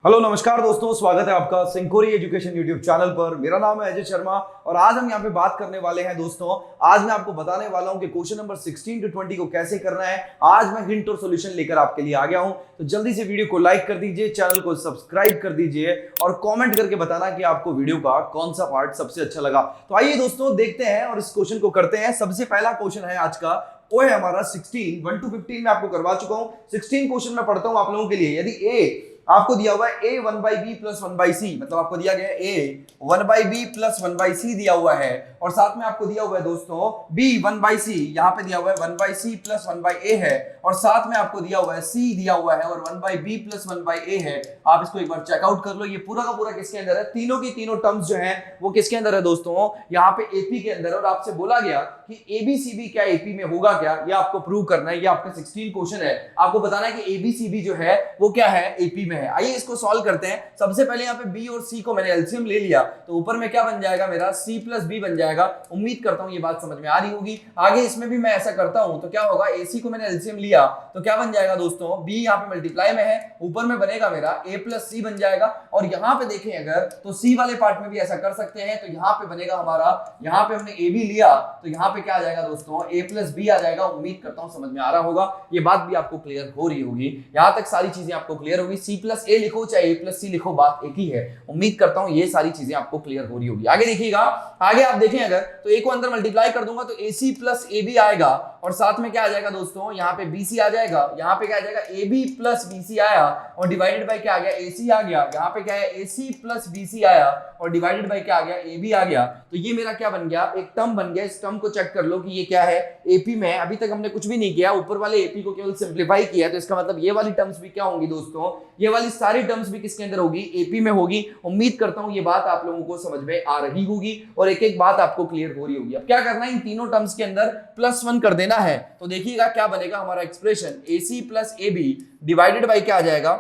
Hello नमस्कार दोस्तों, स्वागत है आपका सिंकोरी एजुकेशन यूट्यूब चैनल पर। मेरा नाम है अजय शर्मा और आज हम यहाँ पे बात करने वाले हैं दोस्तों। आज मैं आपको बताने वाला हूँ कि क्वेश्चन नंबर 16 to 20 को कैसे करना है। आज मैं हिंट और सॉल्यूशन लेकर आपके लिए आ गया हूँ, तो जल्दी से वीडियो को लाइक कर दीजिए, चैनल को सब्सक्राइब कर दीजिए और कॉमेंट करके बताना कि आपको वीडियो का कौन सा पार्ट सबसे अच्छा लगा। तो आइए दोस्तों देखते हैं और इस क्वेश्चन को करते हैं। सबसे पहला क्वेश्चन है आज का, वो है हमारा 16 1 to 15 में आपको करवा चुका हूं। 16 क्वेश्चन मैं पढ़ता हूं आप लोगों के लिए। यदि ए आपको दिया हुआ है a 1/b प्लस 1/c, मतलब आपको दिया गया है a 1/b प्लस 1/c दिया हुआ है और साथ में आपको दिया हुआ है दोस्तों b 1/c, यहां पे दिया हुआ है 1/c प्लस 1/a है और साथ में आपको दिया हुआ है c दिया हुआ है और 1/b प्लस 1/a है। आप इसको एक बार चेकआउट कर लो। ये पूरा का पूरा किसके अंदर है? तीनों की तीनों टर्म्स जो है वो किसके अंदर है दोस्तों? यहाँ पे एपी के अंदर। और आपसे बोला गया कि एबीसीबी क्या एपी में होगा क्या, ये आपको प्रूव करना है। ये आपका 16 क्वेश्चन है, आपको बताना है कि एबीसीबी जो है वो क्या है, एपी में है। आइए इसको सॉल्व करते हैं। सबसे पहले यहाँ पे बी और सी को मैंने एलसीएम ले लिया, तो ऊपर में क्या बन जाएगा मेरा? सी प्लस बी बन जाएगा। उम्मीद करता हूँ ये बात समझ में आ रही होगी। आगे इसमें भी मैं ऐसा करता हूं तो क्या होगा, एसी को मैंने एलसीएम लिया तो क्या बन जाएगा दोस्तों? बी यहाँ पे मल्टीप्लाई में है, ऊपर में बनेगा मेरा ए प्लस सी बन जाएगा। और यहाँ पे देखें अगर तो सी वाले पार्ट में भी ऐसा कर सकते हैं, तो यहाँ पे बनेगा हमारा, यहाँ पे हमने ए बी लिया तो यहाँ पे क्या आ जाएगा दोस्तों? ए प्लस बी आ जाएगा। उम्मीद करता हूँ समझ में आ रहा होगा, ये बात भी आपको क्लियर हो रही होगी। यहाँ तक सारी चीजें आपको क्लियर होगी। सी प्लस ए लिखो चाहे ए प्लस सी लिखो, बात एक ही है। उम्मीद करता हूँ ये सारी चीजें आपको क्लियर हो रही होगी। आगे देखिएगा, आगे आप देखें अगर तो ए को अंदर मल्टीप्लाई कर दूंगा तो AC प्लस AB आएगा और साथ में क्या आ जाएगा दोस्तों? यहाँ पे BC आ जाएगा। यहाँ पे क्या आ जाएगा? AB प्लस BC आया और डिवाइडेड बाय क्या आ गया? AC आ गया। यहाँ पे क्या है? AC प्लस BC आया और डिवाइडेड बाय क्या आ गया? AB आ गया। तो ये मेरा क्या बन गया? एक टर्म बन गया। इस टर्म को चेक कर लो कि ये क्या है, AP में है। अभी तक हमने कुछ भी नहीं किया, ऊपर वाले AP को केवल सिंप्लीफाई किया, तो इसका मतलब ये वाली टर्म्स भी क्या होंगी दोस्तों? ये वाली सारी टर्म्स भी किसके अंदर होगी? AP में होगी। उम्मीद करता हूँ ये बात आप लोगों को समझ में आ रही होगी और एक एक बात आपको क्लियर हो रही होगी। अब क्या करना है, इन तीनों टर्म्स के अंदर +1 कर देना है। तो देखिएगा क्या बनेगा हमारा expression, AC plus AB divided by क्या आ जाएगा?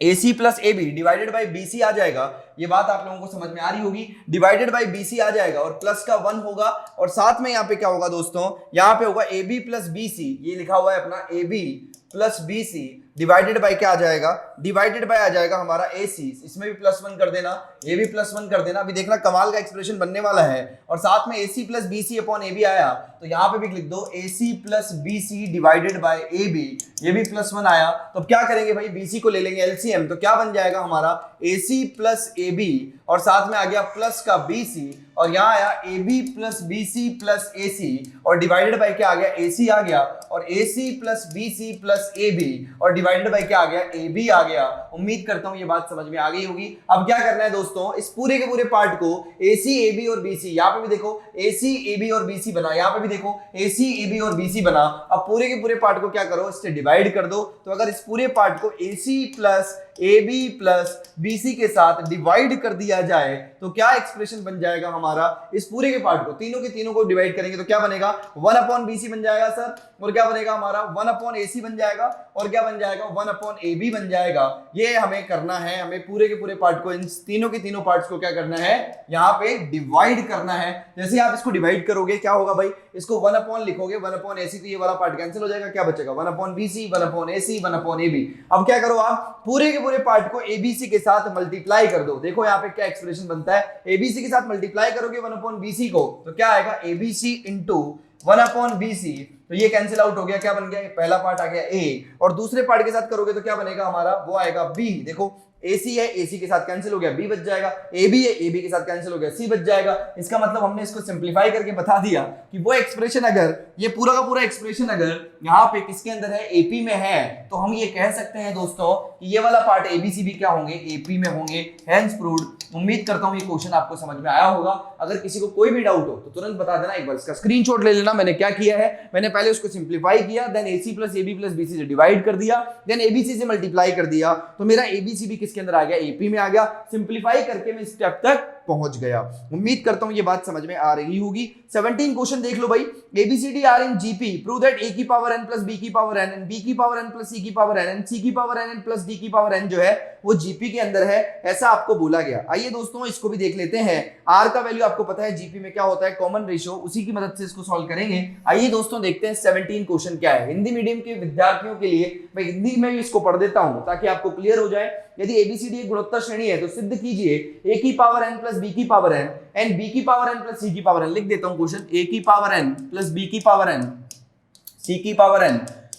AC plus AB divided by BC आ जाएगा। ये बात आप लोगों को समझ में आ रही होगी। डिवाइडेड बाय BC आ जाएगा और प्लस का 1 होगा और साथ में यहाँ पे क्या होगा दोस्तों? यहाँ पे होगा AB प्लस BC, ये लिखा हुआ है अपना AB plus BC divided by क्या आ जाएगा? डिवाइडेड बाय आ जाएगा हमारा AC। इसमें भी +1 कर देना, ये भी +1 कर देना। अभी देखना कमाल का एक्सप्रेशन बनने वाला है। और साथ में AC plus BC upon AB आया तो यहाँ पे भी लिख दो AC plus BC divided by AB, ये भी +1 आया। तो अब क्या करेंगे भाई, BC को ले लेंगे LCM, तो क्या बन जाएगा हमारा? AC प्लस AB और साथ में आ गया प्लस का BC और यहाँ आया AB plus BC plus AC और डिवाइडेड बाय क्या आ गया? AC आ गया और AC plus BC plus AB और डिवाइडेड बाय क्या आ गया? AB आ गया। उम्मीद करता हूं ये बात समझ में आ गई होगी। अब क्या करना है दोस्तों, इस पूरे के पूरे पार्ट को AC AB और BC, यहाँ पे भी देखो AC AB और BC बना, यहाँ पे भी देखो AC AB और BC बना। अब पूरे के पूरे पार्ट को क्या करो, इससे डिवाइड कर दो। तो अगर इस पूरे पार्ट को AC plus AB plus BC के साथ डिवाइड कर दिया जाए तो क्या एक्सप्रेशन बन जाएगा हमारा? इस पूरे के पार्ट को, तीनों के तीनों को डिवाइड करेंगे तो क्या बनेगा? 1 अपॉन BC बन जाएगा सर, और क्या बनेगा हमारा? 1 अपॉन AC बन जाएगा और क्या बन जाएगा? 1 अपॉन AB बन जाएगा। ये हमें करना है, हमें पूरे के पूरे पार्ट को, इन तीनों के तीनों पार्ट्स को क्या करना है, यहाँ पे डिवाइड करना है। जैसे आप इसको डिवाइड करोगे क्या होगा भाई, इसको 1 अपॉन लिखोगे, 1 अपॉन AC, तो ये वाला पार्ट कैंसिल हो जाएगा। क्या बचेगा? 1 upon BC, 1 upon AC, 1 upon AB। अब क्या करो, आप पूरे के पूरे पार्ट को ABC के साथ मल्टीप्लाई कर दो। देखो यहाँ पे क्या एक्सप्रेशन बनता है, ABC के साथ मल्टीप्लाई करोगे 1 अपॉन BC को तो क्या आएगा? ABC इंटू 1 अपॉन BC, तो ये कैंसिल आउट हो गया। क्या बन गया? पहला पार्ट आ गया A और दूसरे पार्ट के साथ करोगे तो क्या बनेगा हमारा? वो आएगा B। देखो AC है, AC के साथ कैंसिल हो गया, B बच जाएगा। AB है, AB के साथ कैंसिल हो गया, C बच जाएगा। इसका मतलब हमने इसको सिंप्लीफाई करके बता दिया कि वो एक्सप्रेशन अगर, ये पूरा का पूरा एक्सप्रेशन अगर यहाँ पे किसके अंदर है? AP में है, तो हम ये कह सकते हैं दोस्तों कि ये वाला पार्ट ABCB क्या होंगे? AP में होंगे। Hence proved. उम्मीद करता हूँ ये क्वेश्चन आपको समझ में आया होगा। अगर किसी को कोई भी डाउट हो तो तुरंत बता देना, एक बार इसका स्क्रीनशॉट ले लेना। मैंने क्या किया है, मैंने पहले उसको सिंप्लीफाई किया, then AC plus AB plus BC से डिवाइड कर दिया, देन ABC से मल्टीप्लाई कर दिया, तो मेरा ABCB किसके अंदर आ गया? AP में आ गया। सिंप्लीफाई करके मैं स्टेप तक पहुंच गया। उम्मीद करता हूं ये बात समझ में आ रही होगी। 17 क्वेश्चन देख लो भाई। ABCD are in GP, prove that A की पावर n प्लस B की पावर n एंड B की पावर n प्लस C की पावर n एंड C की पावर n प्लस D की पावर n जो है वो GP के अंदर है, ऐसा आपको बोला गया। आइए दोस्तों इसको भी देख लेते हैं। R का वैल्यू आपको पता है GP में क्या होता है, कॉमन रेशियो, उसी की मदद से इसको सॉल्व करेंगे। आइए दोस्तों देखते हैं 17 क्वेश्चन क्या है। हिंदी मीडियम के विद्यार्थियों के लिए मैं हिंदी में भी इसको पढ़ देता हूं ताकि आपको क्लियर हो जाए। यदि एबीसीडी एक गुणोत्तर श्रेणी है तो सिद्ध कीजिए ए की पावर n प्लस बी की पावर n एंड बी की पावर n प्लस सी की पावर n। लिख देता हूं क्वेश्चन, ए की पावर n प्लस बी की पावर n सी की पावर n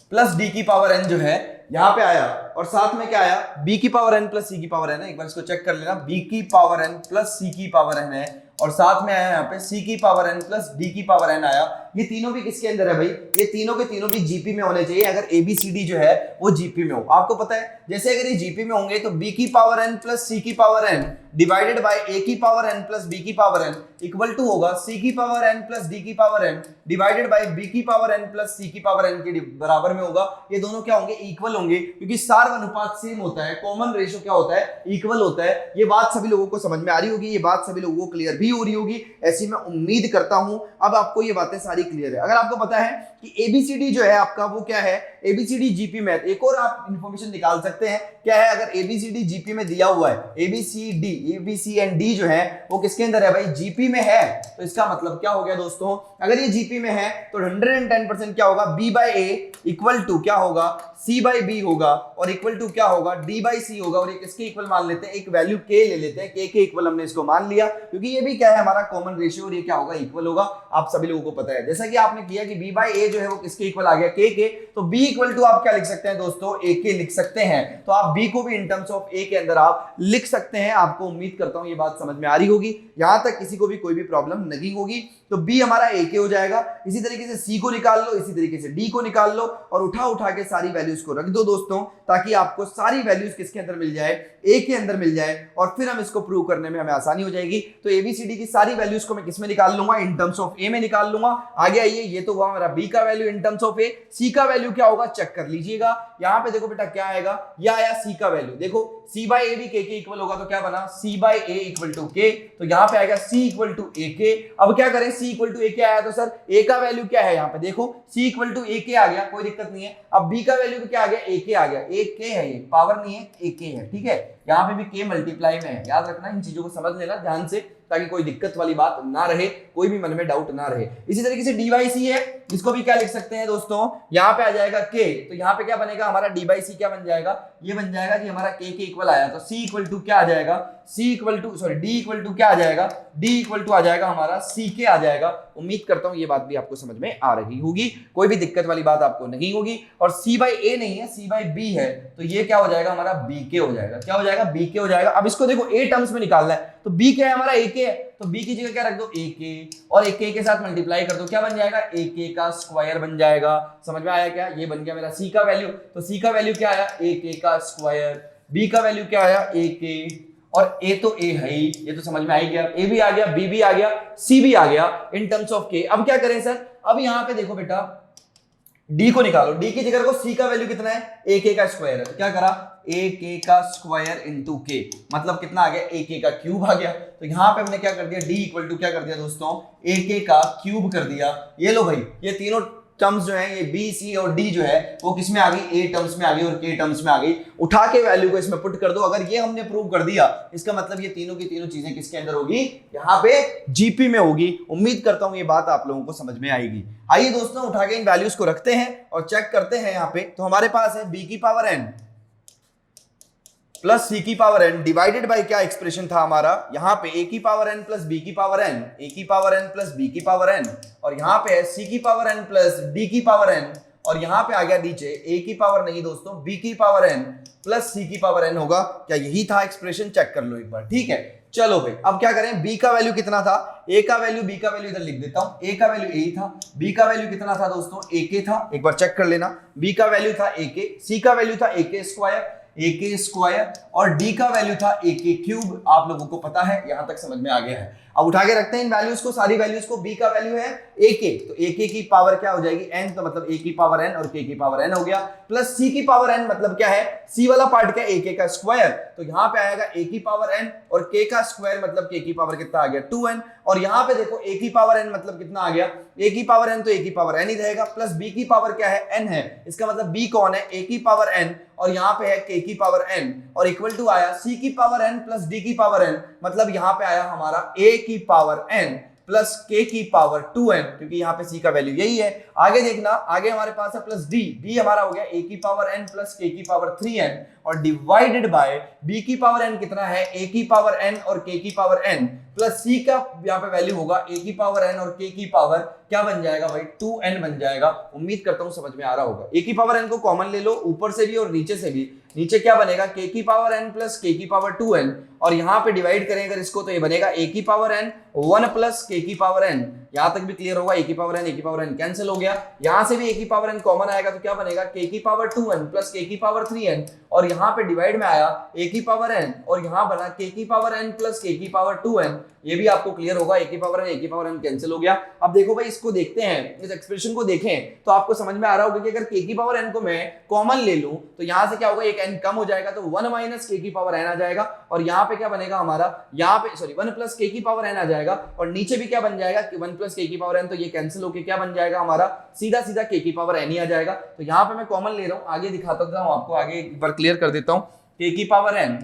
प्लस डी की पावर n जो है यहां पे आया, और साथ में क्या आया, b की पावर n प्लस सी की पावर n है। एक बार इसको चेक कर लेना, b की पावर n प्लस सी की पावर n है, और साथ में आया यहाँ पे c की पावर n प्लस d की पावर n आया। ये तीनों भी किसके अंदर है भाई, ये तीनों के तीनों भी जीपी में होने चाहिए अगर एबीसीडी जो है वो जीपी में हो। आपको पता है जैसे अगर ये जीपी में होंगे तो b की पावर n प्लस सी की power n divided by a की पावर n प्लस b की पावर n इक्वल टू होगा c की पावर n प्लस d की power n divided by b की पावर n प्लस c की power n के बराबर में होगा। ये दोनों क्या होंगे, इक्वल होंगे, क्योंकि सार अनुपात सेम होता है, कॉमन रेशियो क्या होता है, इक्वल होता है। ये बात सभी लोगों को समझ में आ रही होगी, ये बात सभी लोगों को क्लियर भी हो रही होगी, ऐसी मैं उम्मीद करता हूं। अब आपको ये बातें सारी क्लियर है। अगर आपको पता है कि एबीसीडी जो है आपका वो क्या है, एबीसीडी जीपी में, एक और आप इंफॉर्मेशन निकाल सकते हैं क्या है, अगर एबीसीडी जीपी में दिया हुआ है, एबीसी एंड डी जो है वो किसके अंदर है भाई, जीपी में है, तो इसका मतलब क्या हो गया दोस्तों, अगर ये जीपी में है तो 110% क्या होगा, B by A equal to क्या होगा, सी बाई बी होगा, और इक्वल टू क्या होगा, डी बाई सी होगा। और ये किसके इक्वल मान लेते हैं, एक वैल्यू के ले लेते हैं, के इक्वल हमने इसको मान लिया, क्योंकि ये भी क्या है हमारा कॉमन रेशियो, और ये क्या होगा, इक्वल होगा। आप सभी लोगों को पता है, जैसा कि आपने किया कि बी बाई ए जो है वो किसके इक्वल आ गया, के, तो बी इक्वल टू आप क्या लिख सकते हैं दोस्तों, ए के लिख सकते हैं। तो आप बी को भी इन टर्म्स ऑफ ए के अंदर आप लिख सकते हैं। आपको उम्मीद करता हूं ये बात समझ में आ रही होगी, यहां तक किसी को भी कोई भी प्रॉब्लम नहीं होगी। तो बी हमारा ए के हो जाएगा। इसी तरीके से सी को निकाल लो, इसी तरीके से डी को निकाल लो, और उठा के सारी वैल्यूज को रख दो दोस्तों, ताकि आपको सारी वैल्यूज किसके अंदर मिल जाए, ए के अंदर मिल जाए, और फिर हम इसको प्रूव करने में हमें आसानी हो जाएगी। तो एबीसीडी की सारी वैल्यूज को मैं किस में निकाल लूंगा, इन टर्म्स ऑफ ए में निकाल लूंगा। आगे आइए, ये तो हुआ हमारा बी का वैल्यू इन टर्म्स ऑफ ए, सी का वैल्यू क्या होगा चेक कर लीजिएगा। यहां पे देखो बेटा क्या आएगा, यह आया सी का वैल्यू, देखो सी बाई ए भी के इक्वल होगा, तो क्या बना, सी बाई ए इक्वल टू के, तो यहां पे आएगा सी इक्वल टू ए के। अब क्या करें, सी इक्वल टू ए के आया तो सर ए का वैल्यू क्या है, यहां पे देखो सी इक्वल टू ए के आ गया, कोई दिक्कत नहीं है। अब बी का वैल्यू क्या आ गया, ए के आ गया, ए के है, ये पावर नहीं है, ए के है, ठीक है। यहाँ पे भी के मल्टीप्लाई में है, याद रखना, इन चीजों को समझ लेना ध्यान से, ताकि कोई दिक्कत वाली बात ना रहे, कोई भी मन में डाउट ना रहे। इसी तरीके से डी बाई सी है, इसको भी क्या लिख सकते हैं दोस्तों, यहाँ पे आ जाएगा के, तो यहाँ पे क्या बनेगा हमारा, डी बाई सी क्या बन जाएगा, ये बन जाएगा कि हमारा के इक्वल आया, तो सी इक्वल टू क्या आ जाएगा, C equal to sorry D equal to क्या आ जाएगा, डी इक्वल टू आ जाएगा हमारा सी के आ जाएगा। उम्मीद करता हूं ये बात भी आपको समझ में आ रही होगी, कोई भी दिक्कत वाली बात आपको नहीं होगी। और सी बाई ए नहीं है, सी बाई बी है, तो ये क्या हो जाएगा हमारा, बी के हो जाएगा, क्या हो जाएगा, बी के हो जाएगा। अब इसको देखो ए टर्म्स में निकालना है, तो बी क्या है हमारा, ए के है, तो बी की जगह क्या रख दो, ए के, और एक के साथ मल्टीप्लाई कर दो, क्या बन जाएगा, ए के का स्क्वायर बन जाएगा। समझ में आया क्या, ये बन गया मेरा सी का वैल्यू, तो सी का वैल्यू क्या आया, ए के का स्क्वायर, बी का वैल्यू क्या आया, ए के, और ए तो ए है ही, ये तो समझ में आ ही गया, ए भी आ गया, बी भी आ गया, सी भी आ गया इन टर्म्स ऑफ के। अब क्या करें सर, अब यहां पे देखो बेटा डी को निकालो, डी की जगह को सी का वैल्यू कितना है, ए के का स्क्वायर है, तो क्या करा, ए के का स्क्वायर इंटू के, मतलब कितना आ गया, ए के का क्यूब आ गया। तो यहां पे हमने क्या कर दिया, डी इक्वल टू क्या कर दिया दोस्तों, ए के का क्यूब कर दिया। ये लो भाई, ये तीनों टर्म्स जो है, ये बी सी और डी जो है वो किस में आ गई, ए टर्म्स में आ गई और के टर्म्स में आ गई। उठा के वैल्यू को इसमें पुट कर दो, अगर ये हमने प्रूव कर दिया, इसका मतलब ये तीनों की तीनों चीजें किसके अंदर होगी, यहाँ पे जीपी में होगी। उम्मीद करता हूं ये बात आप लोगों को समझ में आएगी। आइए दोस्तों, उठा के इन वैल्यूज को रखते हैं और चेक करते हैं। यहाँ पे तो हमारे पास है बी की पावर एन प्लस सी की पावर एन डिवाइडेड बाय क्या एक्सप्रेशन था हमारा, यहाँ पे ए की पावर एन प्लस बी की पावर एन, ए की पावर एन प्लस बी की पावर एन, और यहाँ पे है सी की पावर एन प्लस डी की पावर एन, और यहाँ पे आ गया नीचे ए की पावर नहीं दोस्तों, बी की पावर एन प्लस सी की पावर एन होगा। क्या यही था एक्सप्रेशन, चेक कर लो एक बार, ठीक है। चलो भाई, अब क्या करें, बी का वैल्यू कितना था, ए का वैल्यू, बी का वैल्यू इधर लिख देता हूं, ए का वैल्यू ए था, बी का वैल्यू कितना था दोस्तों, ए के था, एक बार चेक कर लेना, बी का वैल्यू था ए के, सी का वैल्यू था ए के स्क्वायर, ए के स्क्वायर, और डी का वैल्यू था ए के क्यूब। आप लोगों को पता है, यहां तक समझ में आ गया है। अब उठा के रखते हैं इन वैल्यूज को, सारी वैल्यूज को। बी का वैल्यू है ए के, तो ए के की पावर क्या हो जाएगी, एन, तो मतलब ए की पावर एन और के की पावर एन हो गया, प्लस सी की पावर एन, मतलब क्या है, सी वाला पार्ट क्या है, ए के का स्क्वायर, तो यहां पे आएगा ए की पावर एन और के का स्क्वायर, मतलब के की पावर कितना आ गया, 2n, और यहां पे देखो ए की पावर एन मतलब कितना आ गया, ए की पावर एन तो ए की पावर एन ही रहेगा, प्लस बी की पावर क्या है, एन है, इसका मतलब बी कौन है, ए की पावर एन, और यहां पे है के की पावर एन, और इक्वल टू आया सी की पावर एन प्लस डी की पावर एन, मतलब यहां पे आया हमारा ए की पावर एन। प्लस के की पावर 2n, क्योंकि यहाँ पे c का वैल्यू यही है। आगे देखना, आगे हमारे पास है प्लस d हमारा हो गया a की पावर n प्लस k की पावर 3n और डिवाइडेड बाय b की पावर n कितना है a की पावर n और k की पावर n प्लस c का यहाँ पे वैल्यू होगा a की पावर n और k की पावर क्या बन जाएगा भाई 2n बन जाएगा। उम्मीद करता हूं समझ में आ रहा होगा। a की पावर n को कॉमन ले लो ऊपर से भी और नीचे से भी। नीचे क्या बनेगा k की पावर n प्लस k की पावर 2n और यहाँ पे डिवाइड करें अगर इसको तो ये बनेगा a की पावर n 1 प्लस k की पावर n। यहां तक भी क्लियर होगा। a की पावर n कैंसिल हो गया। यहां से भी a की पावर n कॉमन आएगा तो क्या बनेगा k की पावर 2n प्लस k की पावर 3n और यहाँ पे डिवाइड में आया a की पावर n और यहाँ बना k की पावर n प्लस k की पावर 2n। ये भी आपको क्लियर होगा। a की पावर n कैंसिल हो गया। अब देखो भाई इसको देखते हैं, इस एक्सप्रेशन को देखें तो आपको समझ में आ रहा होगा कि अगर k की पावर n को मैं कॉमन ले लूं तो यहां से क्या होगा, एक n कम हो जाएगा तो 1 माइनस k की पावर n आ जाएगा और यहाँ पे क्या बनेगा हमारा, यहाँ पे सॉरी 1 प्लस k की पावर n आ जाएगा और नीचे भी क्या बन जाएगा कि 1 प्लस k की पावर n, तो ये कैंसिल होके क्या बन जाएगा हमारा सीधा सीधा k की पावर n ही आ जाएगा। तो यहाँ पे मैं कॉमन ले रहा हूँ, आगे दिखाता हूँ आपको, आगे एक बार क्लियर कर देता हूँ। k की पावर n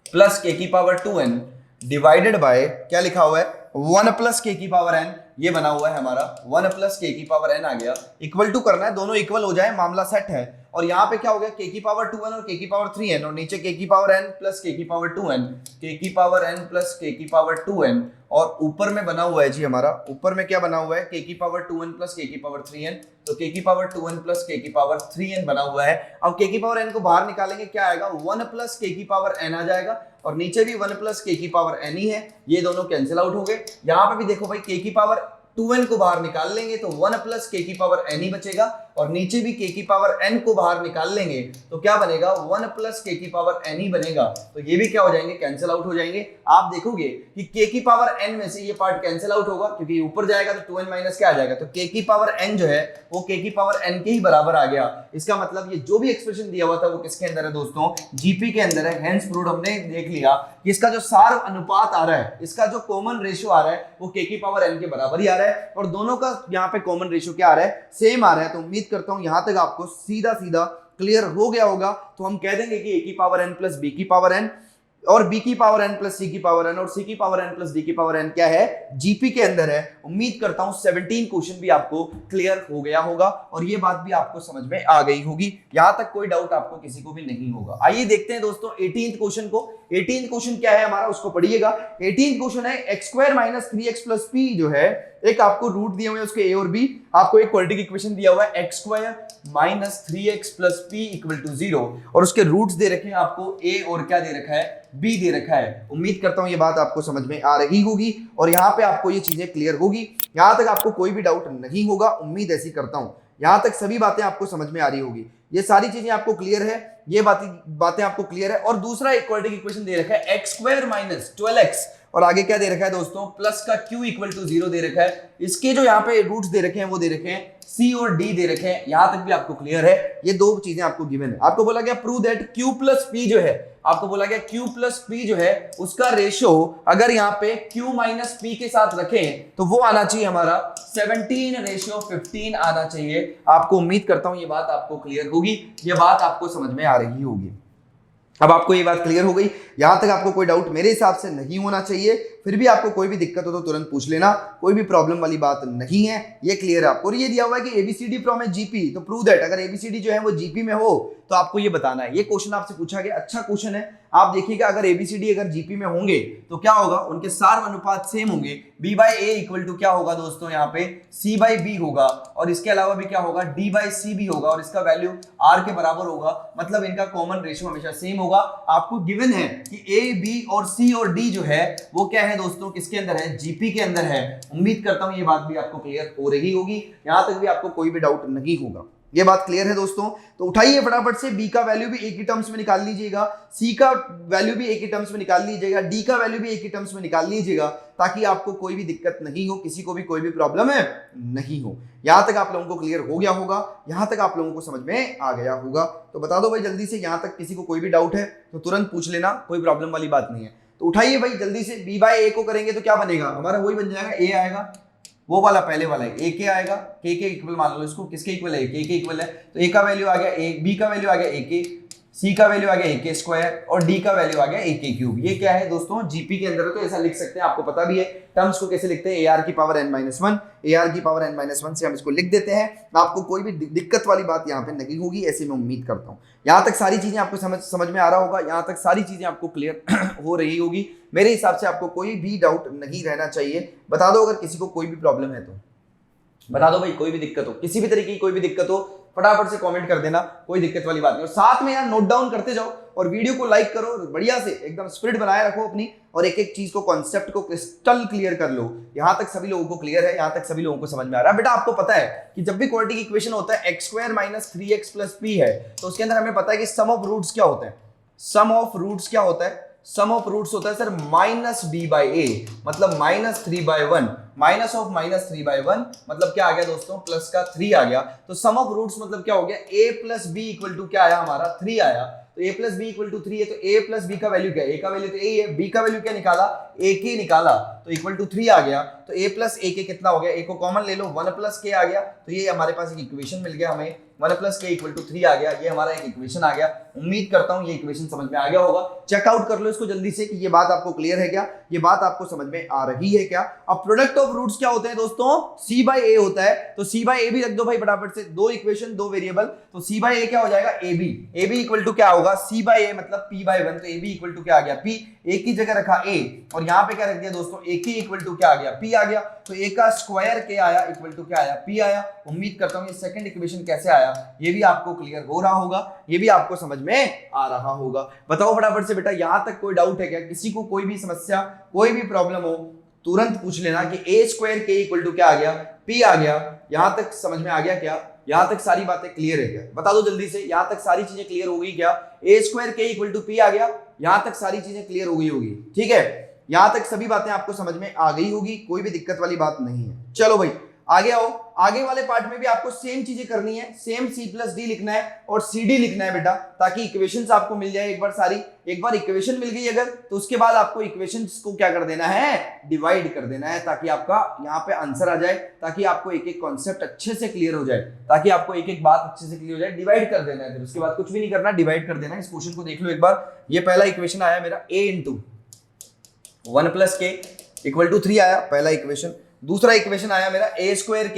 प्लस k की पावर 2n डिवाइडेड बाय क्या लिखा हुआ है 1 प्लस k की पावर n, ये बना हुआ है हमारा 1 प्लस k की पावर n आ गया। इक्वल टू करना है, दोनों इक्वल हो जाए, मामला सेट है। और यहाँ पे क्या हो गया k की पावर 2n और k की पावर 3n और नीचे k की पावर n प्लस k की पावर 2n, k की पावर n प्लस k की पावर 2n और ऊपर में बना हुआ है जी हमारा, ऊपर में क्या बना हुआ है k की पावर 2n प्लस k की पावर 3n, तो k की पावर 2n प्लस k की पावर 3n बना हुआ है। अब k की पावर n को बाहर निकालेंगे, क्या आएगा 1 प्लस k की पावर n आ जाएगा और नीचे भी 1 प्लस k की पावर n ही है, ये दोनों कैंसिल आउट हो गए। यहाँ पे भी देखो भाई k की पावर 2n को बाहर निकाल लेंगे तो 1 प्लस k की पावर n ही बचेगा और नीचे भी k की पावर n को बाहर निकाल लेंगे तो क्या बनेगा 1 प्लस k की पावर n ही बनेगा। तो ये भी क्या हो जाएंगे, कैंसिल आउट हो जाएंगे। आप देखोगे कि k की पावर n में से ये पार्ट कैंसिल आउट होगा क्योंकि ऊपर जाएगा तो 2n माइनस क्या आ जाएगा, तो k की पावर n जो है वो k की पावर n के ही बराबर आ गया। इसका मतलब ये जो भी एक्सप्रेशन दिया हुआ था वो किसके अंदर है दोस्तों, जीपी के अंदर है। हेंस प्रूव्ड हमने देख लिया कि इसका जो सार अनुपात आ रहा है, इसका जो कॉमन रेशियो आ रहा है वो k की पावर n के बराबर ही आ रहा है और दोनों का यहाँ पे कॉमन रेशियो क्या आ रहा है, सेम आ रहा है। तो उम्मीद करता हूं यहां तक आपको सीधा सीधा क्लियर हो गया होगा। तो हम कह देंगे कि a की पावर n प्लस b की पावर n और b की पावर n प्लस c की पावर n और c की पावर n प्लस d की पावर n क्या है, जीपी के अंदर है। उम्मीद करता हूं 17 क्वेश्चन भी आपको क्लियर हो गया होगा और ये बात भी आपको समझ में आ गई होगी। यहां तक कोई डाउट आपको किसी को भी नहीं होगा। आइए देखते हैं दोस्तों 18th क्वेश्चन को। 18th क्वेश्चन क्या है हमारा, उसको पढ़िएगा। 18th क्वेश्चन है x square minus 3x plus p, जो है एक आपको रूट दिए हुए हैं उसके a और b, आपको एक क्वाड्रेटिक इक्वेशन दिया हुआ है x square minus 3x plus p equal to 0 और उसके रूट्स दे रखे हैं आपको a और क्या दे रखा है, b दे रखा है। उम्मीद करता हूं ये बात आपको समझ में आ रही होगी और यहाँ पे आपको ये चीजें क्लियर होगी। यहाँ तक आपको कोई भी डाउट नहीं होगा, उम्मीद ऐसी करता हूं। यहाँ तक सभी बातें आपको समझ में आ रही होगी, ये सारी चीजें आपको क्लियर है, ये बातें आपको क्लियर है। और दूसरा एक क्वाड्रेटिक इक्वेशन दे रखा है x स्क्वायर माइनस 12x और आगे क्या दे रखा है दोस्तों, प्लस का q इक्वल टू 0 दे रखा है। इसके जो यहाँ पे रूट्स दे रखे हैं वो दे रखे हैं c और d दे रखे हैं। यहां तक भी आपको क्लियर है, ये दो चीजें आपको गिवन है। आपको बोला गया prove that q plus p जो है, आपको बोला गया q प्लस p जो है उसका रेशो अगर यहाँ पे q माइनस p के साथ रखें तो वो आना चाहिए हमारा 17:15 आना चाहिए। आपको उम्मीद करता हूं ये बात आपको क्लियर होगी, ये बात आपको समझ में आ रही होगी। अब आपको ये बात क्लियर हो गई, यहां तक आपको कोई डाउट मेरे हिसाब से नहीं होना चाहिए। फिर भी आपको कोई भी दिक्कत हो तो तुरंत पूछ लेना, कोई भी प्रॉब्लम वाली बात नहीं है, ये क्लियर है आपको। और ये दिया हुआ है कि एबीसीडी फ्रॉम ए जीपी, तो प्रूव दैट अगर एबीसीडी जो है वो जीपी में हो तो आपको ये बताना है। ये क्वेश्चन आपसे पूछा गया, अच्छा क्वेश्चन है। आप देखिएगा अगर एबीसीडी अगर जीपी में होंगे तो क्या होगा, उनके सार अनुपात सेम होंगे। B by A equal to क्या होगा दोस्तों, यहाँ पे सी बाई बी होगा और इसके अलावा भी क्या होगा, डी बाई सी भी होगा और इसका वैल्यू आर के बराबर होगा। मतलब इनका कॉमन रेशियो हमेशा सेम होगा। आपको गिवन है कि ए बी और सी और डी जो है वो क्या है दोस्तों, किसके अंदर है, जीपी के अंदर है। उम्मीद करता हूं ये बात भी आपको क्लियर हो रही होगी, यहां तक भी आपको कोई भी डाउट नहीं होगा। ये बात क्लियर है दोस्तों। तो उठाइए फटाफट से, बी का वैल्यू भी एक ही टर्म्स में निकाल लीजिएगा, सी का वैल्यू भी एक ही टर्म्स में निकाल लीजिएगा, डी का वैल्यू भी एक ही टर्म्स में निकाल लीजिएगा ताकि आपको कोई भी दिक्कत नहीं हो, किसी को भी कोई भी प्रॉब्लम है नहीं हो। यहां तक आप लोगों को क्लियर हो गया होगा, यहां तक आप लोगों को समझ में आ गया होगा। तो बता दो भाई जल्दी से, यहां तक किसी को कोई भी डाउट है तो तुरंत पूछ लेना, कोई प्रॉब्लम वाली बात नहीं है। तो उठाइए भाई जल्दी से, बी बाई ए को करेंगे तो क्या बनेगा हमारा, वही बन जाएगा, ए आएगा वो वाला पहले वाला है, ए के आएगा, के इक्वल मान लो इसको, किसके इक्वल है, के इक्वल है, तो ए का वैल्यू आ गया ए, बी का वैल्यू आ गया ए के, सी का वैल्यू आ गया ए के स्क्वायर और डी का वैल्यू आ गया ए के क्यूब। ये क्या है दोस्तों, जीपी के अंदर तो ऐसा लिख सकते हैं, आपको पता भी है टर्म्स को कैसे लिखते हैं, ए आर की power n minus one, A R की पावर n माइनस वन से हम इसको लिख देते हैं। आपको कोई भी दिक्कत वाली बात यहाँ पे नहीं होगी, ऐसे मैं उम्मीद करता हूँ। यहाँ तक सारी चीजें आपको समझ में आ रहा होगा, यहाँ तक सारी चीजें आपको क्लियर हो रही होगी। मेरे हिसाब से आपको कोई भी डाउट नहीं रहना चाहिए। बता दो अगर किसी को कोई भी प्रॉब्लम है तो बता दो भाई, कोई भी दिक्कत हो, किसी भी तरीके की कोई भी दिक्कत हो फटाफट से कमेंट कर देना, कोई दिक्कत वाली बात नहीं। और साथ में यार नोट डाउन करते जाओ और वीडियो को लाइक करो, बढ़िया से एकदम स्पिरिट बनाए रखो अपनी, और एक एक चीज को कॉन्सेप्ट को क्रिस्टल क्लियर कर लो। यहां तक सभी लोगों को क्लियर है, यहां तक सभी लोगों को समझ में आ रहा है। बेटा आपको पता है कि जब भी क्वाड्रेटिक इक्वेशन होता है x square minus 3x plus p है, तो उसके अंदर हमें पता है कि सम ऑफ रूट्स क्या होते हैं। सम ऑफ रूट्स क्या होता है, सम ऑफ रूट्स होता है सर माइनस b बाई ए, मतलब माइनस 3/1, माइनस ऑफ माइनस 3/1 मतलब क्या आ गया दोस्तों, प्लस का 3 आ गया। तो सम ऑफ रूट्स मतलब क्या हो गया, a plus b equal to क्या आया हमारा 3 आया। तो a plus b equal to 3 है, तो a प्लस बी का वैल्यू क्या है, a का वैल्यू तो a है, b का वैल्यू क्या निकाला, a के निकाला, तो इक्वल टू 3 आ गया। तो a प्लस a के कितना हो गया, a को कॉमन ले लो, 1 प्लस k आ गया। तो ये हमारे पास एक इक्वेशन मिल गया हमें, 1 प्लस k इक्वल टू 3 आ गया, ये हमारा एक इक्वेशन आ गया। उम्मीद करता हूं ये इक्वेशन समझ में आ गया होगा। चेकआउट कर लो इसको जल्दी से कि ये बात आपको क्लियर है क्या, ये बात आपको समझ में आ रही है क्या। अब प्रोडक्ट ऑफ रूट्स क्या होते हैं दोस्तों, c बाई ए होता है, तो c बाई ए भी रख दो भाई फटाफट से, दो इक्वेशन दो वेरिएबल, तो c बाई ए क्या हो जाएगा ab, ab इक्वल टू क्या होगा c बाई ए मतलब p बाई 1, तो ab इक्वल टू क्या आ गया p, a की जगह रखा a, और यहां पे क्या रख दिया दोस्तों a की इक्वल टू क्या आ गया p आ गया, तो a का स्क्वायर k आया इक्वल टू क्या आया p आया। उम्मीद करता हूं ये सेकंड इक्वेशन कैसे आया ये भी आपको क्लियर हो रहा होगा, ये भी आपको समझ में आ रहा होगा। बताओ फटाफट से बेटा, यहां तक कोई डाउट है क्या, किसी को कोई भी समस्या कोई भी प्रॉब्लम हो तुरंत पूछ लेना कि a square k equal to क्या आ गया, p आ गया। यहां तक समझ में आ गया क्या, यहां तक सारी बातें क्लियर है क्या, बता दो जल्दी से, यहां तक सारी चीजें क्लियर हो गई क्या, a square k equal to p आ गया, यहां तक सारी चीजें क्लियर हो गई होगी, ठीक है, यहां तक सभी बातें आपको समझ में आ गई होगी, कोई भी दिक्कत वाली बात नहीं है। चलो भाई आगे आओ, आगे वाले पार्ट में भी आपको सेम चीजें करनी है, सेम c प्लस डी लिखना है और cd लिखना है बेटा, ताकि इक्वेशंस आपको मिल जाए एक बार सारी। एक बार इक्वेशन मिल गई अगर, तो उसके बाद आपको इक्वेशंस को क्या कर देना है, डिवाइड कर देना है, ताकि आपका यहाँ पे आंसर आ जाए, ताकि आपको एक एक कॉन्सेप्ट अच्छे से क्लियर हो जाए, ताकि आपको एक एक बात अच्छे से क्लियर हो जाए। डिवाइड कर देना है, फिर उसके बाद कुछ भी नहीं करना, डिवाइड कर देना है। इस क्वेश्चन को देख लो एक बार, ये पहला इक्वेशन आया मेरा a into 1 plus k equal to 3 आया, पहला इक्वेशन। दूसरा इक्वेशन आया मेरा a square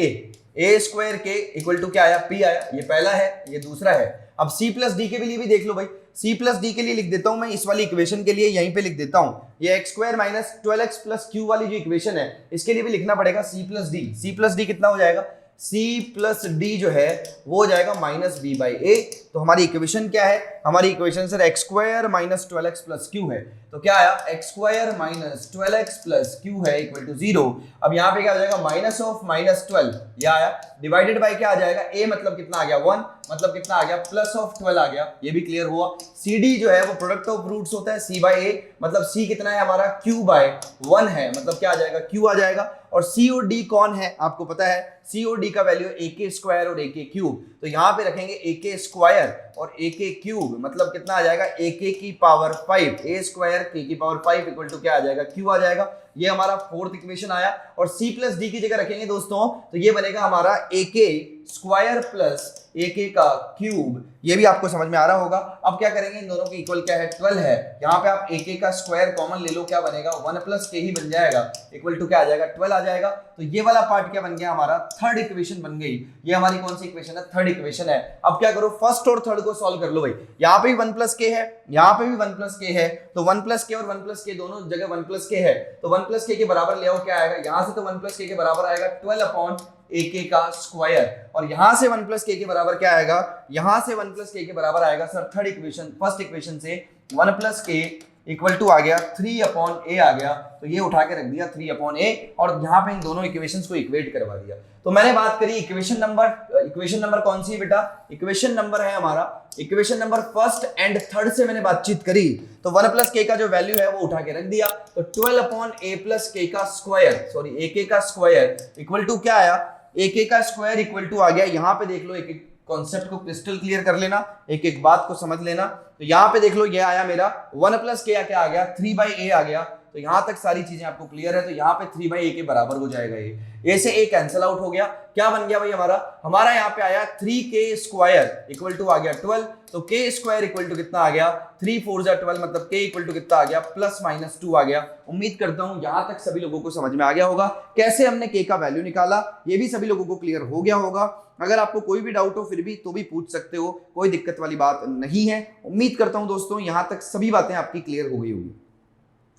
k equal to क्या आया, p आया, ये पहला है, ये दूसरा है। अब c प्लस डी के लिए भी देख लो भाई, c प्लस डी के लिए लिख देता हूं मैं, इस वाली इक्वेशन के लिए यहीं पे लिख देता हूं, ये x square minus 12x plus Q वाली जो इक्वेशन है, इसके लिए भी लिखना पड़ेगा c plus D. c plus D कितना हो जाएगा, c प्लस डी जो है वो हो जाएगा माइनस b बाई ए। तो हमारी इक्वेशन क्या है, हमारी equation sir x square minus 12x plus Q है, तो क्या आया x square minus 12x plus Q है इक्वल टू 0। अब यहाँ पे क्या हो जाएगा, माइनस ऑफ माइनस 12 यह आया, डिवाइडेड बाय क्या आ जाएगा, a मतलब कितना आ गया 1, मतलब कितना आ गया प्लस ऑफ 12 आ गया, ये भी क्लियर हुआ। cd जो है वो प्रोडक्ट ऑफ रूट्स होता है c बाई ए, मतलब c कितना है हमारा q बाय 1 है, मतलब क्या आ जाएगा q आ जाएगा। और c और d कौन है आपको पता है, c और d का वैल्यू a के स्क्वायर और a के क्यूब, तो यहाँ पे रखेंगे a के स्क्वायर और a के क्यूब, मतलब कितना आ जाएगा a के की पावर 5, a स्क्वायर k की पावर 5 इक्वल टू क्या आ जाएगा q आ जाएगा। ये हमारा फोर्थ इक्वेशन आया। और c प्लस डी की जगह रखेंगे दोस्तों, तो ये बनेगा हमारा a के स्क्वायर प्लस a के का क्यूब, ये भी आपको समझ में आ रहा होगा। अब क्या करेंगे, इन दोनों के इक्वल क्या है 12 है, यहाँ पे आप a के का स्क्वायर कॉमन ले लो, क्या बनेगा 1 प्लस k ही बन जाएगा, इक्वल टू क्या आ जाएगा 12 आ जाएगा। तो ये वाला पार्ट क्या बन गया हमारा, थर्ड इक्वेशन बन गई। ये हमारी कौन सी इक्वेशन है, थर्ड इक्वेशन है। अब क्या करो, फर्स्ट और थर्ड को सॉल्व कर लो भाई, यहाँ पे भी 1 प्लस k है, यहाँ पे भी 1 प्लस k है, तो 1 प्लस k और 1 प्लस k दोनों जगह 1 प्लस k है, तो 1 प्लस k के बराबर ले आओ, क्या आएगा यहाँ से, तो 1 प्लस k के बराबर आएगा 12 अपॉन a k का स्क्वायर, और यहां से 1 प्लस k के बराबर क्या आएगा, यहां से 1 प्लस k के बराबर आएगा sir third equation, first equation से 1 प्लस k इक्वल टू आ गया 3 अपॉन a आ गया, तो ये उठा के रख दिया 3 अपॉन a, और यहाँ पे इन दोनों इक्वेशंस को इक्वेट करवा दिया। तो मैंने बात करी इक्वेशन नंबर कौन सी है बेटा, इक्वेशन नंबर है हमारा, equation number first and third से मैंने बातचीत करी, तो 1 प्लस k का जो वैल्यू है वो उठा के रख दिया, तो 12 अपॉन a प्लस k का स्क्वायर, सॉरी a k का स्क्वायर इक्वल टू क्या आया, a k का स्क्वायर इक्वल टू आ गया, यहाँ पे देख लो, एक एक कॉन्सेप्ट को क्रिस्टल क्लियर कर लेना, एक एक बात को समझ लेना। तो यहाँ पे देख लो, ये आया मेरा 1 प्लस k क्या आ गया 3 बाई a आ गया, तो यहां तक सारी चीजें आपको क्लियर है। तो यहाँ पे 3/a के बराबर हो जाएगा ये। a से a कैंसिल आउट हो गया। क्या बन गया भाई हमारा यहाँ पे आया 3k² इक्वल टू आ गया 12। तो k² इक्वल टू कितना आ गया 3 4 12, मतलब k इक्वल टू कितना आ गया +-2 आ गया। उम्मीद करता हूं यहां तक सभी लोगों को समझ में आ गया होगा कैसे हमने k का वैल्यू निकाला। ये भी सभी लोगों को क्लियर हो गया होगा। अगर आपको कोई भी डाउट हो फिर भी तो भी पूछ सकते हो, कोई दिक्कत वाली बात नहीं है। उम्मीद करता हूं दोस्तों यहां तक सभी बातें आपकी क्लियर हो गई होगी।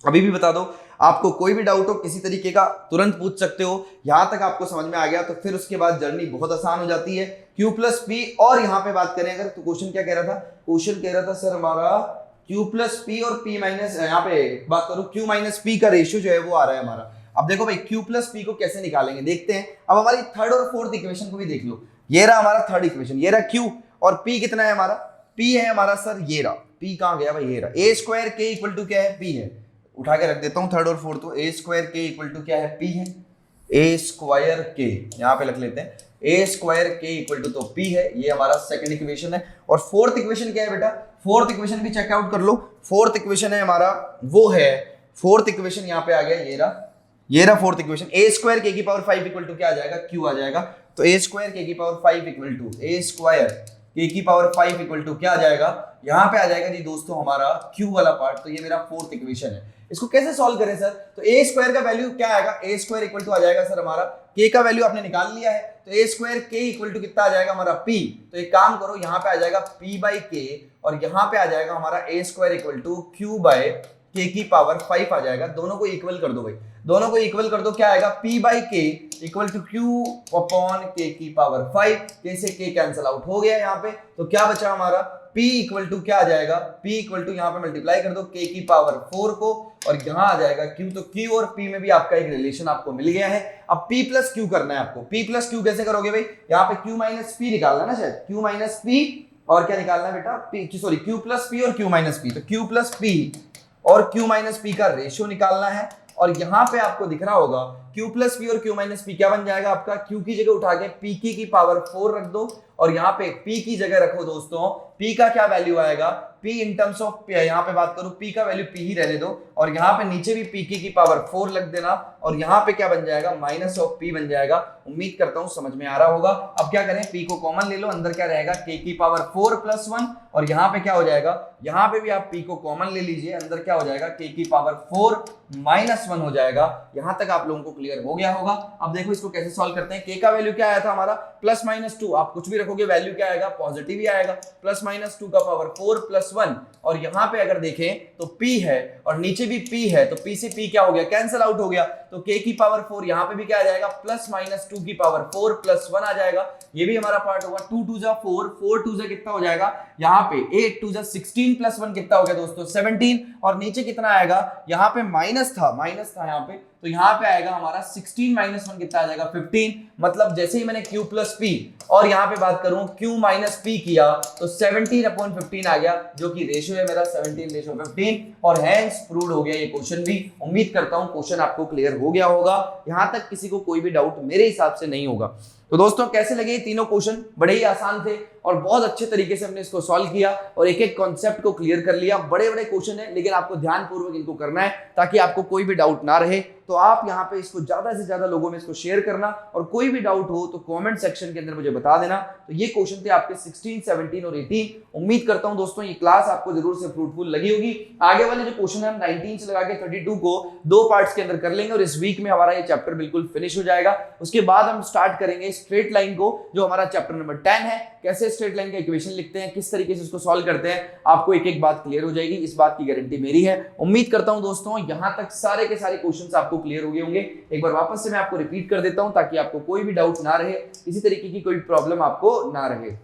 अभी भी बता दो, आपको कोई भी डाउट हो किसी तरीके का तुरंत पूछ सकते हो। यहां तक आपको समझ में आ गया तो फिर उसके बाद जर्नी बहुत आसान हो जाती है। Q+P और यहां पे बात करें अगर तो क्वेश्चन क्या कह रहा था, क्वेश्चन कह रहा था सर हमारा Q+P और P माइनस, यहाँ पे बात करूं Q-P का रेशियो जो है वो आ रहा है हमारा। अब देखो भाई Q+P को कैसे निकालेंगे देखते हैं। अब हमारी थर्ड और फोर्थ इक्वेशन को भी देख लो। ये रहा हमारा थर्ड इक्वेशन, ये रहा Q और P कितना है हमारा, P है हमारा सर ये रहा। P कहां गया भाई, ये रहा। a² k इक्वल टू क्या है, P है। उठा के रख देता हूं थर्ड और फोर्थ को। a² k इक्वल टू क्या है, P है। a² k यहां पे लिख लेते हैं, a² k इक्वल टू तो P है। ये हमारा सेकंड इक्वेशन है। और फोर्थ इक्वेशन क्या है बेटा, फोर्थ इक्वेशन भी चेकआउट कर लो। फोर्थ इक्वेशन है हमारा वो है, फोर्थ इक्वेशन यहाँ पे आ गया ये रहा फोर्थ इक्वेशन। a² k की पावर 5 इक्वल टू क्या आ जाएगा, Q आ जाएगा। तो a² k की power 5 equal to a² k की पावर 5 इक्वल टू क्या आ जाएगा, यहाँ पे आ जाएगा जी दोस्तों हमारा Q वाला पार्ट। तो ये मेरा फोर्थ इक्वेशन है। इसको कैसे सॉल्व करें सर, तो a² का वैल्यू क्या आएगा, a² इक्वल टू आ जाएगा सर हमारा k का वैल्यू आपने निकाल लिया है। तो a² k इक्वल टू कितना आ जाएगा हमारा P। तो एक काम करो, यहाँ पे आ जाएगा P/k और यहाँ पे आ जाएगा हमारा a² इक्वल टू Q/k की पावर 5 आ जाएगा। दोनों को इक्वल कर दो भाई, दोनों को इक्वल कर दो। क्या आएगा P/k इक्वल टू Q/k की पावर 5। k से k कैंसिल आउट हो गया यहाँ पे। तो क्या बचा हमारा P इक्वल टू क्या आ जाएगा, P इक्वल टू यहाँ पे मल्टीप्लाई कर दो k की पावर 4 को और यहाँ आ जाएगा Q। तो Q और P में भी आपका एक रिलेशन आपको मिल गया है। अब P प्लस Q करना है आपको। P प्लस Q कैसे करोगे भाई, यहाँ पे Q माइनस P निकालना है ना शायद, Q माइनस P और क्या निकालना है बेटा, Q प्लस P और Q माइनस P। तो Q प्लस P और Q माइनस P का रेशियो निकालना है। और यहाँ पे आपको दिख रहा होगा Q प्लस P और Q माइनस P क्या बन जाएगा आपका, Q की जगह उठा के P की पावर 4 रख दो और यहाँ पे P की जगह रखो दोस्तों। P का क्या वैल्यू आएगा, P इन टर्म्स ऑफ यहाँ पे बात करूं P का वैल्यू P ही रहने दो और यहाँ पे नीचे भी P की पावर 4 लग देना और यहाँ पे क्या बन जाएगा -P बन जाएगा। उम्मीद करता हूं समझ में आ रहा होगा। अब क्या करें, P को कॉमन ले लो, अंदर क्या रहेगा k की पावर 4 + 1 और यहाँ पे क्या हो जाएगा, यहाँ पे भी आप P को कॉमन ले लीजिए, अंदर क्या हो जाएगा k की पावर 4 - 1 हो जाएगा। यहाँ तक आप लोगों को क्लियर हो गया होगा। अब देखो इसको कैसे सॉल्व करते हैं। k का वैल्यू क्या आया था हमारा +-2, आप कुछ भी रखोगे वैल्यू क्या आएगा, पॉजिटिव ही आएगा। +-2 का पावर 4 + 1 और यहाँ पे अगर देखें तो P है और नीचे भी P है तो P से P क्या हो गया, कैंसिल आउट हो गया। तो k की पावर 4 यहाँ पे भी क्या आ जाएगा, +-2 की पावर 4 + 1 आ जाएगा। ये भी हमारा पार्ट होगा। 2 2 जा 4, 4 2 जा कितना हो जाएगा, यहाँ पे 8 2 जा 16 + 1 कितना हो गया दोस्तों 17 और नीचे कितना आएगा, यहाँ पे माइनस था यहाँ पे, तो यहाँ पे आएगा हमारा 16 - 1 कितना आ जाएगा 15। मतलब जैसे ही मैंने Q + P और यहाँ पे बात करूं Q - P किया तो 17/15 आ गया, जो कि रेशियो है मेरा 17:15 और हैंस प्रूव्ड हो गया ये क्वेश्चन भी। उम्मीद करता हूं क्वेश्चन आपको क्लियर हो गया होगा। यहां तक किसी को कोई भी डाउट मेरे हिसाब से नहीं होगा। तो दोस्तों कैसे लगे ये तीनों क्वेश्चन, बड़े ही आसान थे और बहुत अच्छे तरीके से हमने इसको सॉल्व किया और एक एक कॉन्सेप्ट को क्लियर कर लिया। बड़े बड़े क्वेश्चन है लेकिन आपको ध्यानपूर्वक इनको करना है ताकि आपको कोई भी डाउट ना रहे। तो आप यहाँ पे इसको ज्यादा से ज्यादा लोगों में इसको शेयर करना और कोई भी डाउट हो तो कमेंट सेक्शन के अंदर मुझे बता देना। तो ये क्वेश्चन थे आपके 16, 17 और 18। उम्मीद करता हूं दोस्तों ये क्लास आपको जरूर से फ्रूटफुल लगी होगी। आगे वाले जो क्वेश्चन है हम 19 से लगा के 32 को 2 पार्ट्स के अंदर कर लेंगे और इस वीक में हमारा ये चैप्टर बिल्कुल फिनिश हो जाएगा। उसके बाद हम स्टार्ट करेंगे स्ट्रेट लाइन को, जो हमारा चैप्टर नंबर 10 है। कैसे स्ट्रेट लाइन का इक्वेशन लिखते हैं, किस तरीके से इसको सॉल्व करते हैं, आपको एक एक बात क्लियर हो जाएगी, इस बात की गारंटी मेरी है। उम्मीद करता हूं दोस्तों यहां तक सारे के सारे क्वेश्चंस आपको क्लियर हो गए होंगे। एक बार वापस से मैं आपको रिपीट कर देता हूं ताकि आपको कोई भी डाउट ना रहे, किसी तरीके की कोई प्रॉब्लम आपको ना रहे।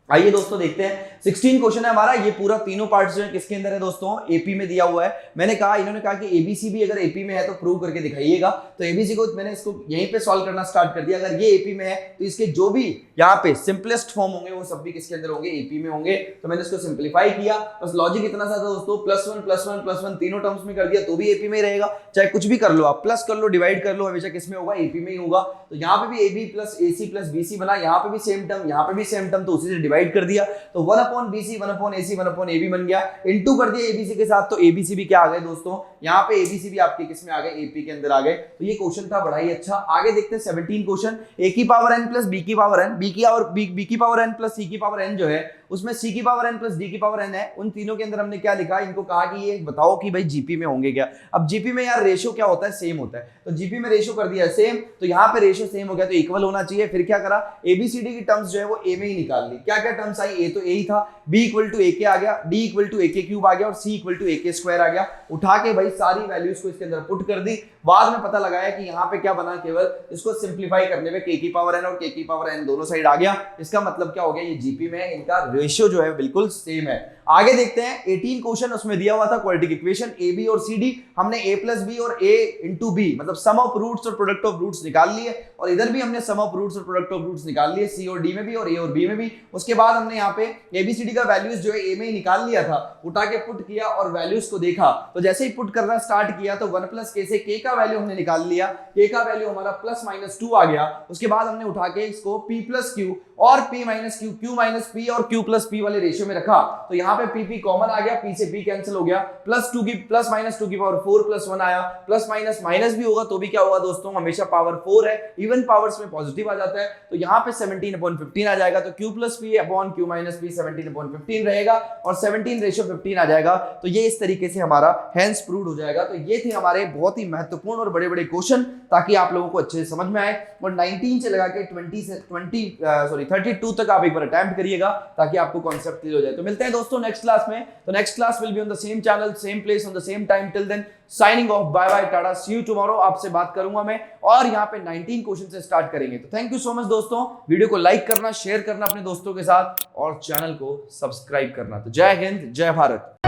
आइए दोस्तों देखते हैं 16 क्वेश्चन है हमारा। ये पूरा तीनों पार्ट्स जो है किसके अंदर है दोस्तों, एपी में दिया हुआ है। मैंने कहा, इन्होंने कहा कि एबीसी भी अगर एपी में है तो प्रूव करके दिखाइएगा। तो एबीसी को मैंने इसको यहीं पे सॉल्व करना स्टार्ट कर दिया। अगर ये एपी में है तो इसके जो भी यहाँ पे सिंपलेस्ट फॉर्म होंगे वो सब भी किसके अंदर होंगे, एपी में होंगे। तो मैंने इसको सिंप्लीफाई किया। बस लॉजिक इतना सा था दोस्तों, +1 +1 +1 तीनों टर्म्स में कर दिया तो भी एपी में ही रहेगा। चाहे कुछ भी कर लो आप, प्लस कर लो, डिवाइड कर लो, हमेशा किसमें होगा, एपी में ही होगा। तो यहाँ पे भी AB + AC + BC बना, यहाँ पे भी सेम टर्म, यहाँ पे भी सेम टर्म, तो उसी से डिवाइड कर दिया तो 1/BC 1/AC 1/AB बन गया, इनटू कर दिया ABC के साथ, तो ABC भी क्या आ गए दोस्तों, यहाँ पे ABC भी आपके किस में आ गए, AP के अंदर आ गए। तो ये क्वेश्चन था बड़ा ही अच्छा। आगे देखते हैं 17 क्वेश्चन, A की पावर n प्लस B की पावर n, B की पावर n प्लस C की पावर n जो है उसमें C की पावर n प्लस D की पावर n है, उन तीनों के अंदर हमने क्या लिखा, इनको कहा कि ये बताओ कि भाई जीपी में होंगे क्या। अब जीपी में यार रेशियो क्या होता है, सेम होता है, तो जीपी में रेशियो कर दिया सेम, तो यहाँ पे रेशियो सेम हो गया तो इक्वल होना चाहिए। फिर क्या करा, एबीसीडी की टर्म्स जो है वो ए में ही निकाल ली। क्या क्या टर्म्स आई, ए तो ए ही था, बी इक्वल टू ए के आ गया, डी इक्वल टू ए के क्यूब आ गया और सी इक्वल टू ए के स्क्वायर आ गया। उठा के भाई सारी वैल्यूज को इसके अंदर पुट कर दी। बाद में पता लगाया कि यहाँ पे क्या बना, केवल इसको सिंप्लीफाई करने में के की पावर एन और के की पावर एन दोनों साइड आ गया। इसका मतलब क्या हो गया, ये जीपी में इनका रेशियो जो है बिल्कुल सेम है। आगे देखते हैं 18 क्वेश्चन, उसमें दिया हुआ था क्वाड्रेटिक इक्वेशन ए बी और सी डी, हमने ए प्लस बी और ए इंटू बी मतलब सम ऑफ रूट्स और प्रोडक्ट ऑफ रूट्स निकाल लिए, और इधर भी हमने सम ऑफ रूट्स और प्रोडक्ट ऑफ रूट्स निकाल लिए, सी और डी में भी और ए और बी में भी। उसके बाद हमने यहाँ पे एबीसीडी का वैल्यूज जो है ए में ही निकाल लिया था, उठा के पुट किया और वैल्यूज को देखा, तो जैसे ही पुट करना स्टार्ट किया तो 1 प्लस के से के का वैल्यू हमने निकाल लिया, के का वैल्यू हमारा प्लस माइनस 2 आ गया। उसके बाद हमने उठा के इसको p प्लस क्यू और p minus Q, q minus p और q प्लस p वाले रेशियो में रखा, तो यहाँ पे p कॉमन आ गया, p से p कैंसिल हो गया, प्लस माइनस 2 की पावर 4 प्लस 1 आया, प्लस माइनस माइनस भी होगा तो भी क्या होगा दोस्तों, हमेशा पावर 4 है, इवन पावर्स में पॉजिटिव आ जाता है, तो यहाँ पे 17/15 आ जाएगा, तो q plus p upon q minus p 17/15 रहेगा और 17 रेशियो 15 आ जाएगा। तो ये इस तरीके से हमारा हेंस प्रूव्ड हो जाएगा। तो ये थे हमारे बहुत ही महत्वपूर्ण और बड़े बड़े क्वेश्चन, ताकि आप लोगों को अच्छे से समझ में आए, और 19 से लगा के 32 तक आप एक बार अटेम्प्ट करिएगा ताकि आपको कॉन्सेप्ट क्लियर हो जाए। तो मिलते हैं दोस्तों नेक्स्ट क्लास में, तो next class will be on the same channel, same place, on the same time. Till then signing off, bye bye, tata, see you tomorrow. आपसे बात करूंगा मैं, और यहाँ पे 19 क्वेश्चन से स्टार्ट करेंगे। तो थैंक यू सो मच दोस्तों, वीडियो को लाइक करना, शेयर करना अपने दोस्तों के साथ और चैनल को सब्सक्राइब करना। तो जय हिंद, जय भारत।